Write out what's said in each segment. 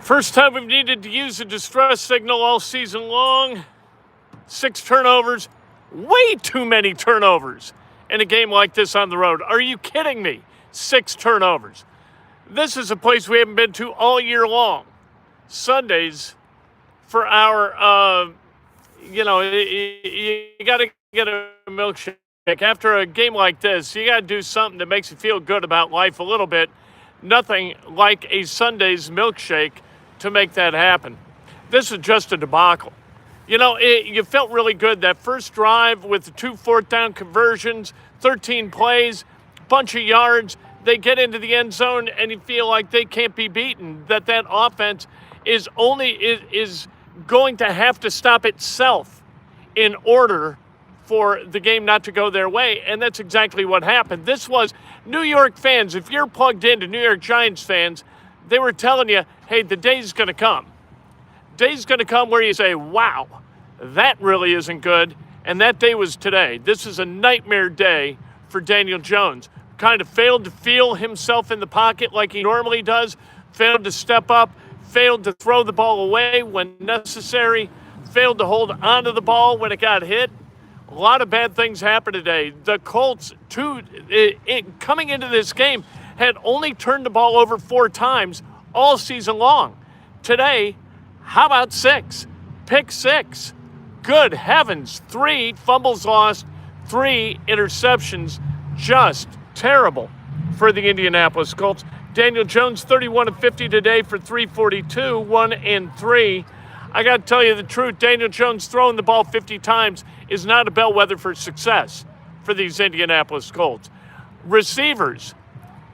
First time we've needed to use a distress signal all season long. 6 turnovers. Way too many turnovers in a game like this on the road. Are you kidding me? 6 turnovers. This is a place we haven't been to all year long. Sundays for our, you got to get a milkshake. After a game like this, you got to do something that makes you feel good about life a little bit. Nothing like a Sunday's milkshake to make that happen. This is just a debacle. You felt really good that first drive with the 2 fourth-down conversions, 13 plays, bunch of yards. They get into the end zone, and you feel like they can't be beaten, that offense is going to have to stop itself in order for the game not to go their way, and that's exactly what happened. This was New York fans. If you're plugged into New York Giants fans, they were telling you, hey, the day's going to come. Day's going to come where you say, wow, that really isn't good, and that day was today. This is a nightmare day for Daniel Jones. Kind of failed to feel himself in the pocket like he normally does, failed to step up, failed to throw the ball away when necessary, failed to hold onto the ball when it got hit. A lot of bad things happened today. The Colts, coming into this game, had only turned the ball over 4 times all season long. Today, how about 6? Pick 6. Good heavens. 3 fumbles lost, 3 interceptions. Just terrible for the Indianapolis Colts. Daniel Jones, 31 of 50 today for 342, 1 and 3. I got to tell you the truth, Daniel Jones throwing the ball 50 times is not a bellwether for success for these Indianapolis Colts. Receivers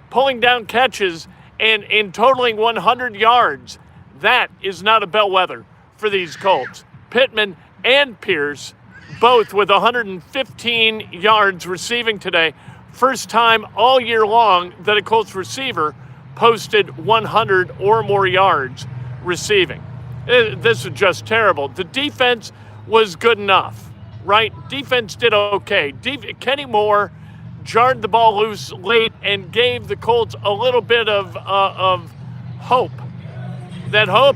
pulling down catches and totaling 100 yards, that is not a bellwether for these Colts. Pittman and Pierce, both with 115 yards receiving today. First time all year long that a Colts receiver posted 100 or more yards receiving. This is just terrible. The defense was good enough, right? Defense did okay. Kenny Moore jarred the ball loose late and gave the Colts a little bit of hope. That hope,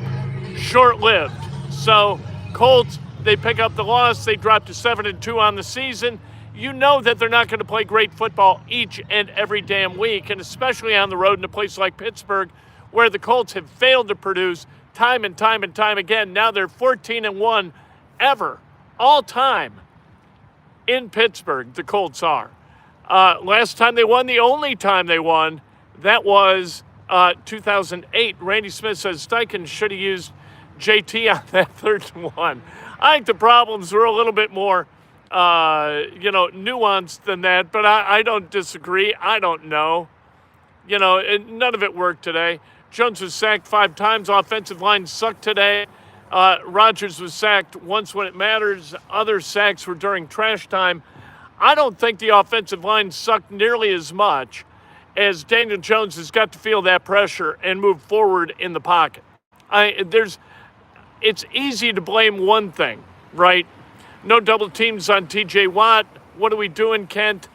short-lived. So Colts, they pick up the loss. They drop to 7-2 on the season. You know that they're not going to play great football each and every damn week, and especially on the road in a place like Pittsburgh, where the Colts have failed to produce time and time and time again. Now they're 14-1 ever, all time in Pittsburgh, the Colts are. Last time they won, the only time they won, that was 2008. Randy Smith says Steichen should have used JT on that third one. I think the problems were a little bit more, nuanced than that, but I don't disagree. I don't know. None of it worked today. Jones was sacked 5 times. Offensive line sucked today. Rodgers was sacked once when it matters. Other sacks were during trash time. I don't think the offensive line sucked nearly as much as Daniel Jones has got to feel that pressure and move forward in the pocket. It's easy to blame one thing, right? No double teams on T.J. Watt. What are we doing, Kent?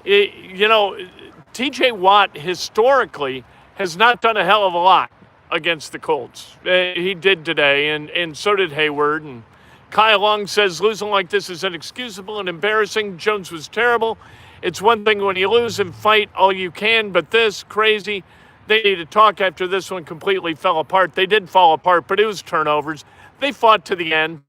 T.J. Watt historically has not done a hell of a lot against the Colts. He did today, and so did Hayward. And Kyle Long says losing like this is inexcusable and embarrassing. Jones was terrible. It's one thing when you lose and fight all you can, but this, crazy. They need to talk after this one completely fell apart. They did fall apart, but it was turnovers. They fought to the end.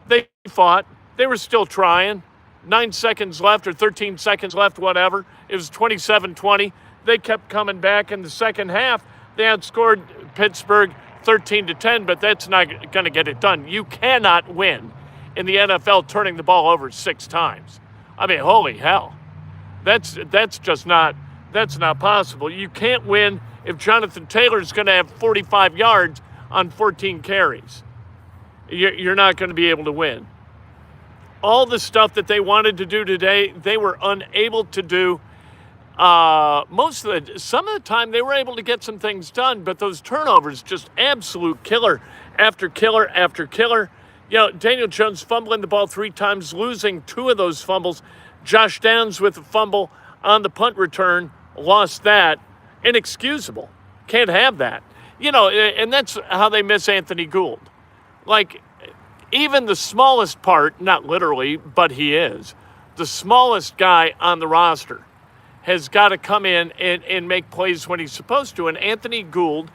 They fought. They were still trying. 9 seconds left or 13 seconds left, whatever. It was 27-20. They kept coming back in the second half. They outscored Pittsburgh 13-10, but that's not going to get it done. You cannot win in the NFL turning the ball over 6 times. I mean, holy hell. That's just not possible. You can't win if Jonathan Taylor's going to have 45 yards on 14 carries. You're not going to be able to win. All the stuff that they wanted to do today, they were unable to do. Some of the time they were able to get some things done, but those turnovers, just absolute killer after killer after killer. Daniel Jones fumbling the ball 3 times, losing 2 of those fumbles. Josh Downs with a fumble on the punt return, lost that. Inexcusable. Can't have that. And that's how they miss Anthony Gould. Like, even the smallest part, not literally, but he is, the smallest guy on the roster has got to come in and make plays when he's supposed to. And Anthony Gould,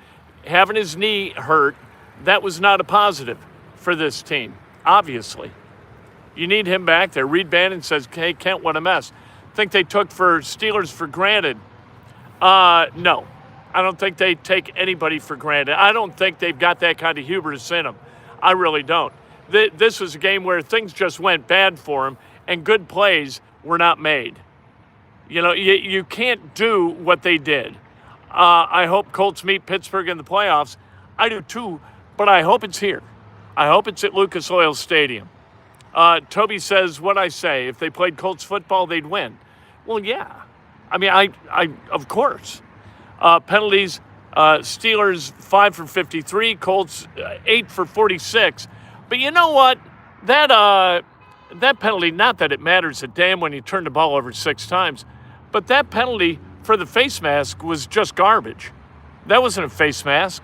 having his knee hurt, that was not a positive for this team, obviously. You need him back there. Reed Bannon says, hey, Kent, what a mess. Think they took Steelers for granted. No. I don't think they take anybody for granted. I don't think they've got that kind of hubris in them. I really don't. This was a game where things just went bad for them, and good plays were not made. You can't do what they did. I hope Colts meet Pittsburgh in the playoffs. I do too, but I hope it's here. I hope it's at Lucas Oil Stadium. Toby says, what I say, if they played Colts football, they'd win. Well, yeah. I mean, I of course. Penalties, Steelers 5 for 53, Colts 8 for 46. But you know what? That penalty, not that it matters a damn when you turn the ball over 6 times, but that penalty for the face mask was just garbage. That wasn't a face mask.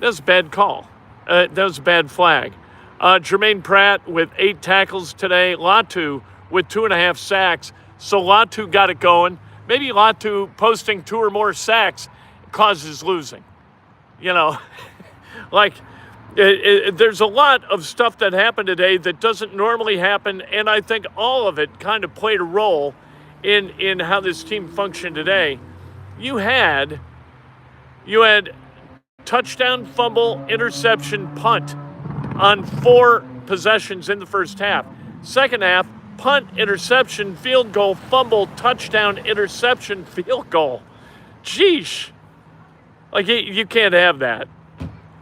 That was a bad call. That was a bad flag. Jermaine Pratt with 8 tackles today. Latu with 2.5 sacks. So Latu got it going. Maybe Latu posting 2 or more sacks causes losing. There's a lot of stuff that happened today that doesn't normally happen, and I think all of it kind of played a role in how this team functioned today. You had touchdown, fumble, interception, punt on 4 possessions in the first half. Second half, punt, interception, field goal, fumble, touchdown, interception, field goal. Jeesh. You can't have that.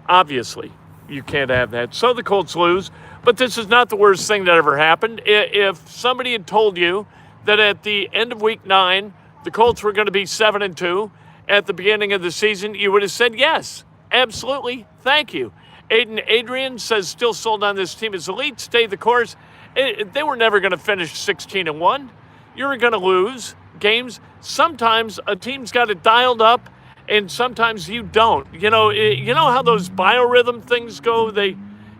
Obviously, you can't have that. So the Colts lose, but this is not the worst thing that ever happened. If somebody had told you that at the end of week 9, the Colts were going to be 7-2 at the beginning of the season, you would have said yes. Absolutely. Thank you. Aiden Adrian says, still sold on this team as elite. Stay the course. They were never going to finish 16-1. You're going to lose games. Sometimes a team's got it dialed up, and sometimes you don't. You know how those biorhythm things go?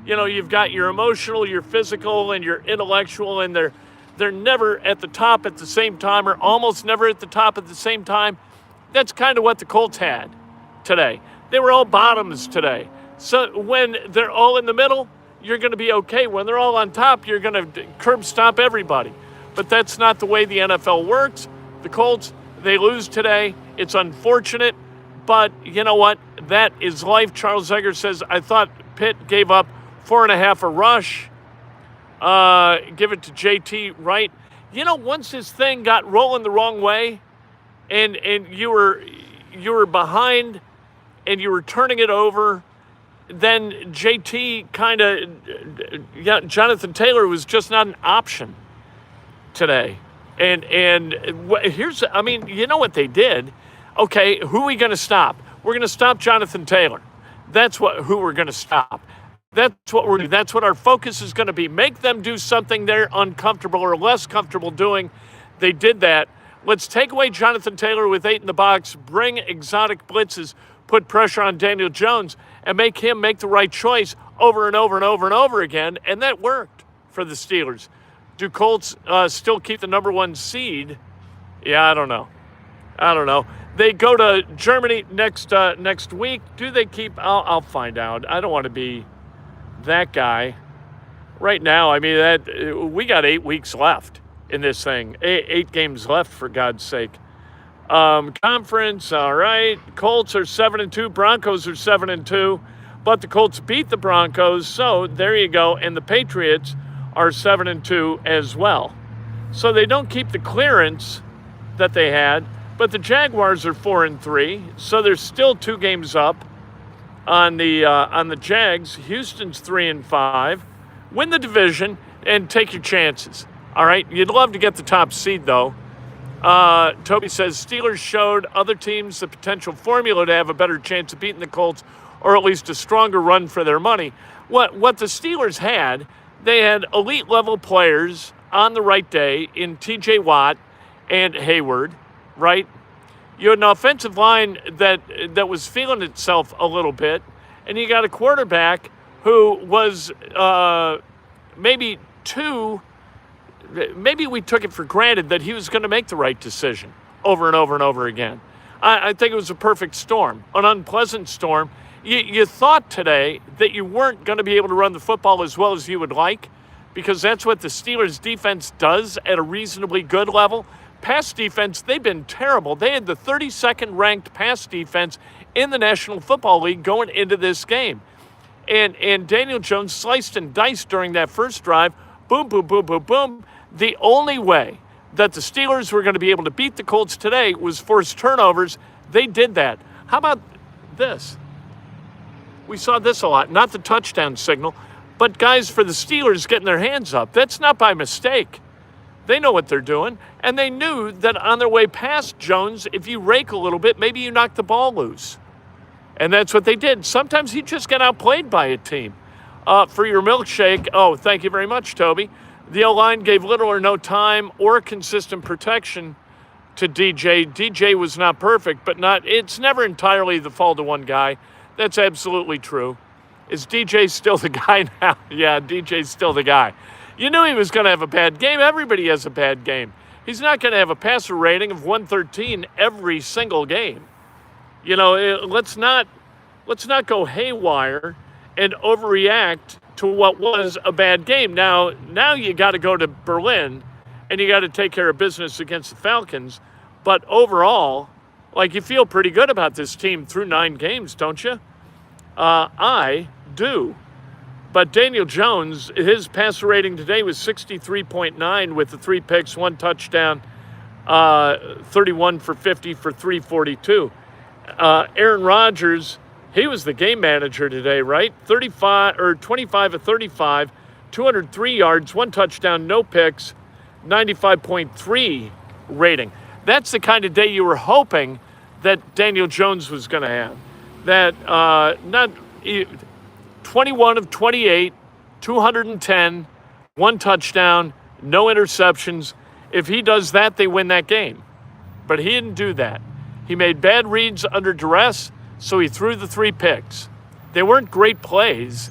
You've got your emotional, your physical, and your intellectual, and they're never at the top at the same time, or almost never at the top at the same time. That's kind of what the Colts had today. They were all bottoms today. So when they're all in the middle, you're going to be okay. When they're all on top, you're going to curb stomp everybody. But that's not the way the NFL works. The Colts, they lose today. It's unfortunate, but you know what? That is life. Charles Egger says, I thought Pitt gave up 4.5 a rush. Give it to JT Wright. Once this thing got rolling the wrong way, and you were behind, and you were turning it over, then JT Jonathan Taylor was just not an option today. And you know what they did? Okay, who are we going to stop? We're going to stop Jonathan Taylor. That's who we're going to stop. That's what our focus is going to be. Make them do something they're uncomfortable or less comfortable doing. They did that. Let's take away Jonathan Taylor with 8 in the box, bring exotic blitzes, put pressure on Daniel Jones, and make him make the right choice over and over and over and over again, and that worked for the Steelers. Do Colts still keep the number 1 seed? Yeah, I don't know. They go to Germany next week. Do they keep? I'll find out. I don't want to be that guy right now. I mean, we got 8 weeks left in this thing. 8 games left, for God's sake. Conference, all right. Colts are 7-2. Broncos are 7-2. But the Colts beat the Broncos, so there you go. And the Patriots are 7-2 as well. So they don't keep the clearance that they had. But the Jaguars are 4-3, so they're still 2 games up on the Jags. Houston's 3-5. Win the division and take your chances. All right. You'd love to get the top seed though. Toby says Steelers showed other teams the potential formula to have a better chance of beating the Colts, or at least a stronger run for their money. What the Steelers had, they had elite level players on the right day in T.J. Watt and Hayward, right? You had an offensive line that was feeling itself a little bit, and you got a quarterback who was maybe we took it for granted that he was going to make the right decision over and over and over again. I think it was a perfect storm, an unpleasant storm. You thought today that you weren't going to be able to run the football as well as you would like, because that's what the Steelers' defense does at a reasonably good level. Pass defense, they've been terrible. They had the 32nd ranked pass defense in the National Football League going into this game. And Daniel Jones sliced and diced during that first drive. Boom, boom, boom, boom, boom. The only way that the Steelers were going to be able to beat the Colts today was force turnovers. They did that. How about this? We saw this a lot. Not the touchdown signal, but guys for the Steelers getting their hands up. That's not by mistake. They know what they're doing, and they knew that on their way past Jones, if you rake a little bit, maybe you knock the ball loose. And that's what they did. Sometimes he just got outplayed by a team. For your milkshake, oh, thank you very much, Toby. The O-line gave little or no time or consistent protection to DJ. DJ was not perfect, but it's never entirely the fault of one guy. That's absolutely true. Is DJ still the guy now? Yeah, DJ's still the guy. You knew he was going to have a bad game. Everybody has a bad game. He's not going to have a passer rating of 113 every single game. You know, let's not go haywire and overreact to what was a bad game. Now you got to go to Berlin and you got to take care of business against the Falcons. But overall, you feel pretty good about this team through 9 games, don't you? I do. But Daniel Jones, his passer rating today was 63.9 with the 3 picks, 1 touchdown, 31 for 50 for 342. Aaron Rodgers, he was the game manager today, right? 25 of 35, 203 yards, 1 touchdown, no picks, 95.3 rating. That's the kind of day you were hoping that Daniel Jones was going to have. That 21 of 28, 210, 1 touchdown, no interceptions. If he does that, they win that game. But he didn't do that. He made bad reads under duress, so he threw the 3 picks. They weren't great plays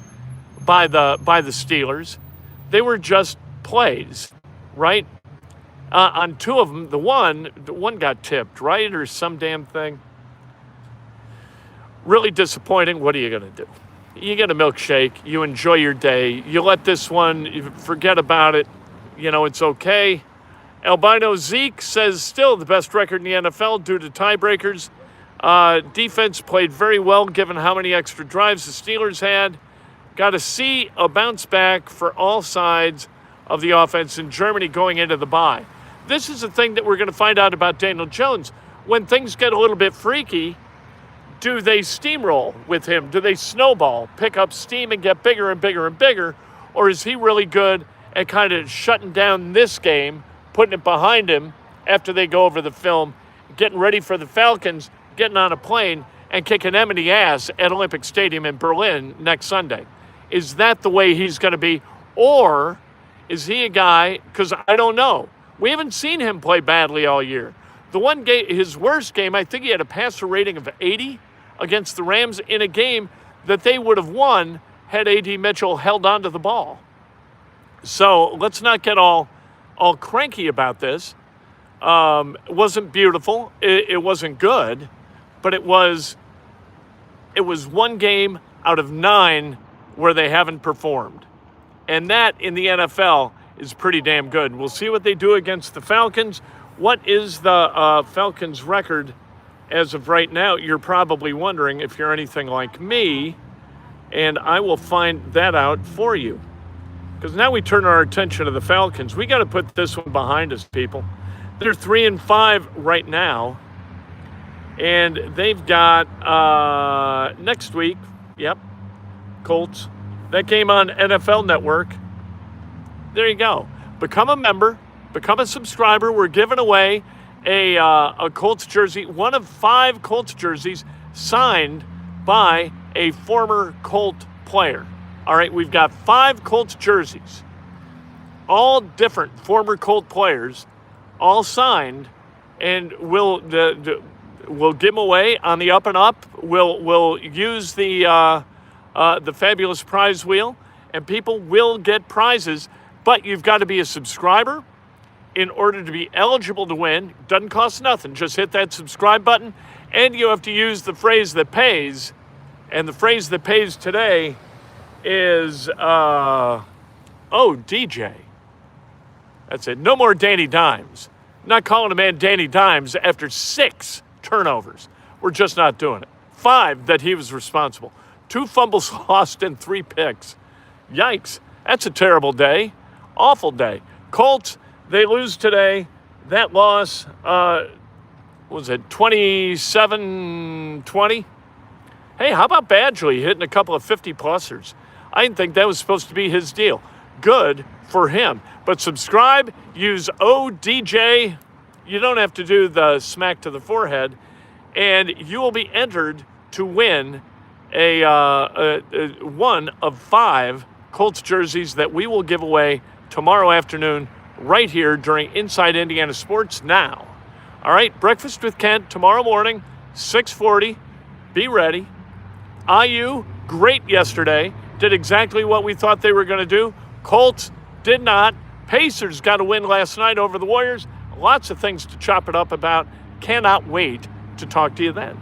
by the Steelers. They were just plays, right? On 2 of them, the one got tipped, right, or some damn thing. Really disappointing. What are you going to do? You get a milkshake. You enjoy your day. You let this one, you forget about it. You know, it's okay. Albino Zeke says still the best record in the NFL due to tiebreakers. Defense played very well given how many extra drives the Steelers had. Got to see a bounce back for all sides of the offense in Germany going into the bye. This is the thing that we're going to find out about Daniel Jones. When things get a little bit freaky, do they steamroll with him? Do they snowball, pick up steam and get bigger and bigger and bigger? Or is he really good at kind of shutting down this game, putting it behind him after they go over the film, getting ready for the Falcons, getting on a plane, and kicking them in the ass at Olympic Stadium in Berlin next Sunday? Is that the way he's going to be? Or is he a guy, because I don't know. We haven't seen him play badly all year. The one game, his worst game, I think he had a passer rating of 80 against the Rams in a game that they would have won had A.D. Mitchell held on to the ball. So let's not get all cranky about this. It wasn't beautiful. It wasn't good, but it was 1 game out of 9 where they haven't performed. And that in the NFL is pretty damn good. We'll see what they do against the Falcons. What is the Falcons' record as of right now? You're probably wondering if you're anything like me, and I will find that out for you. Because now we turn our attention to the Falcons. We got to put this one behind us, people. They're 3-5 right now, and they've got next week, Colts. That game on NFL Network. There you go. Become a member. Become a subscriber. We're giving away a Colts jersey, one of 5 Colts jerseys signed by a former Colt player. All right, we've got 5 Colts jerseys, all different former Colt players, all signed, and we'll we'll give them away on the up and up. We'll use the fabulous prize wheel, and people will get prizes. But you've got to be a subscriber in order to be eligible to win. Doesn't cost nothing. Just hit that subscribe button, and you have to use the phrase that pays. And the phrase that pays today is, DJ. That's it. No more Danny Dimes. Not calling a man Danny Dimes after 6 turnovers. We're just not doing it. 5 that he was responsible. 2 fumbles lost and 3 picks. Yikes. That's a terrible day. Awful day. Colts, they lose today. That loss, was it 27-20? Hey, how about Badgley hitting a couple of 50-plussers? I didn't think that was supposed to be his deal. Good for him. But subscribe, use ODJ. You don't have to do the smack to the forehead. And you will be entered to win one of 5 Colts jerseys that we will give away tomorrow afternoon right here during Inside Indiana Sports Now. All right, Breakfast with Kent tomorrow morning, 6:40. Be ready. IU, great yesterday. Did exactly what we thought they were going to do. Colts did not. Pacers got a win last night over the Warriors. Lots of things to chop it up about. Cannot wait to talk to you then.